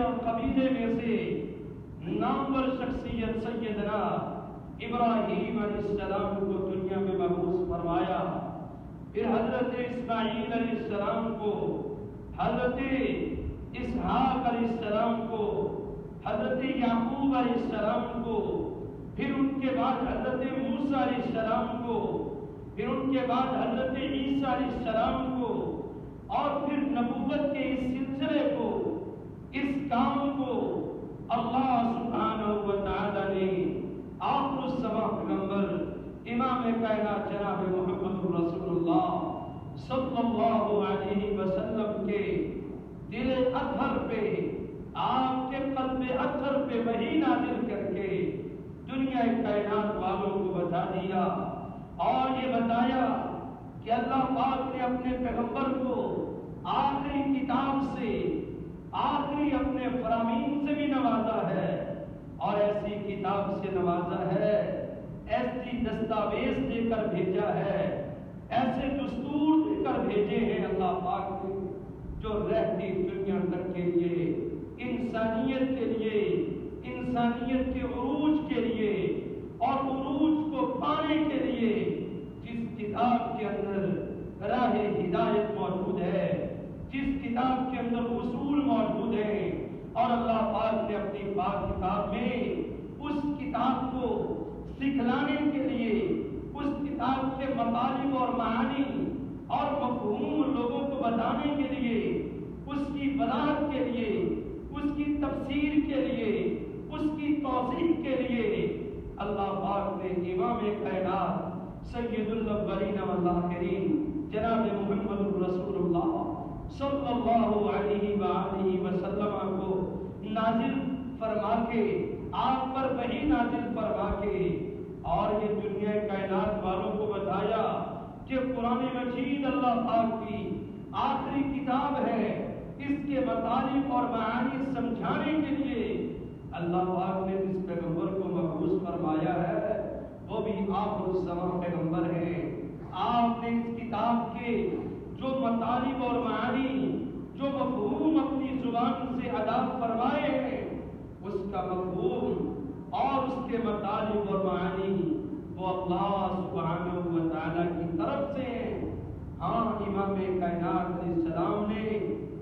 اور قبیلے میں سے نامور شخصیت سیدنا ابراہیم علیہ السلام کو دنیا میں مبعوث فرمایا، پھر حضرت اسماعیل علیہ السلام کو، حضرت اسحاق علیہ السلام کو، حضرت یعقوب علیہ السلام کو، پھر ان کے بعد حضرت موسیٰ علیہ السلام کو، پھر ان کے بعد حضرت عیسیٰ علیہ السلام کو، اور پھر نبوت کے اس سلسلے کو، اس کام کو اللہ سبحانہ و تعالی نے آخر الزماں پیغمبر امام کائنات جناب محمد رسول اللہ صلی اللہ علیہ وسلم کے دل اطہر پہ، آپ کے قلب اطہر پہ وحی نازل کر کے دنیا کائنات والوں کو بتا دیا، اور یہ بتایا کہ اللہ پاک نے اپنے پیغمبر کو آخری کتاب سے، آخری اپنے فرامین سے بھی نوازا ہے، اور ایسی کتاب سے نوازا ہے، ایسی دستاویز دے کر بھیجا ہے، ایسے دستور دے کر بھیجے ہیں اللہ پاک نے، جو رہتی دنیا تک کے لیے، انسانیت کے لیے، انسانیت کے عروج کے لیے اور عروج کو پانے کے لیے جس کتاب کے اندر راہ ہدایت موجود ہے، جس کتاب کے اندر اصول موجود ہیں، اور اللہ پاک نے اپنی پاک کتاب میں اس کتاب کو سکھلانے کے لیے، اس کتاب کے مطالب اور معانی اور مفہوم لوگوں کو بتانے کے لیے، اس کی وضاحت کے لیے، اس کی تفسیر کے لیے، اس کی توضیح کے لیے اللہ پاک نے امام کائنات سید الاولین والآخرین جناب محمد رسول اللہ صلی اللہ علیہ وآلہ وسلم کو نازل فرما کے، آپ پر وحی نازل فرما کے، اور یہ دنیا کائنات والوں کو بتایا کہ قرآن مجید اللہ پاک کی آخری کتاب ہے، اس کے مطالب اور معانی سمجھانے کے لیے اللہ پاک نے جس پیغمبر کو مبعوث فرمایا ہے وہ بھی آخر الزماں پیغمبر ہے۔ آپ نے اس کتاب کے جو مطالب اور معانی، جو مفہوم اپنی زبان سے ادا فرمائے ہیں، اس کا مفہوم اور اس کے مطالب اور معانی وہ اللہ سبحانہ و تعالی کی طرف سے ہیں۔ ہاں، امام کائنات علیہ السلام نے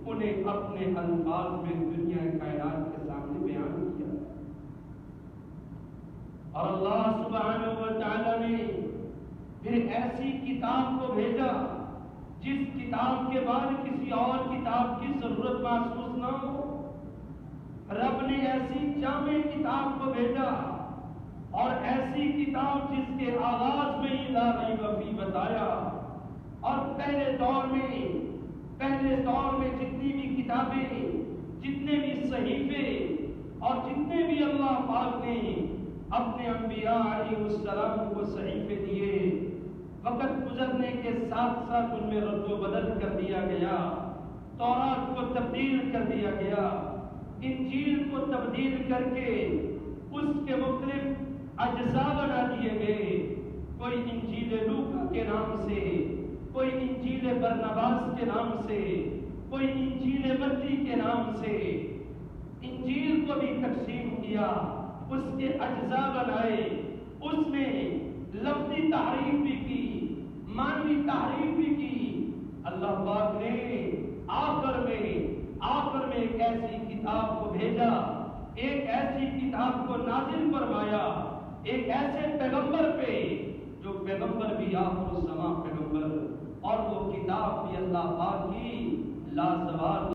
انہیں اپنے الفاظ میں دنیا کائنات کے سامنے بیان کیا، اور اللہ سبحانہ و تعالی نے پھر ایسی کتاب کو بھیجا جس کتاب کے بعد کسی اور کتاب کی ضرورت محسوس نہ ہو۔ رب نے ایسی جامع کتاب کو بھیجا، اور ایسی کتاب جس کے آغاز میں ہی لا ریب فیہ بتایا، اور پہلے دور میں جتنی بھی کتابیں، جتنے بھی صحیفے اور جتنے بھی اللہ پاک نے اپنے انبیاء علیہ السلام کو صحیفے دیے، وقت گزرنے کے ساتھ ساتھ ان میں رد و بدل کر دیا گیا، تورات کو تبدیل کر دیا گیا، انجیل کو تبدیل کر کے اس کے مختلف اجزاء بنا دیے گئے، کوئی انجیل لوکا کے نام سے، کوئی انجیل برناباس کے نام سے، کوئی انجیل متی کے نام سے، انجیل کو بھی تقسیم کیا، اس کے اجزاء بنائے، اس میں لفظی تحریف بھی کی، معنوی تحریف بھی کی۔ اللہ پاک نے آخر میں ایک ایسی کتاب کو بھیجا، ایک ایسی کتاب کو نازل فرمایا، ایک ایسے پیغمبر پہ جو پیغمبر بھی آخر الزماں پیغمبر، اور وہ کتاب بھی اللہ پاک کی لازوال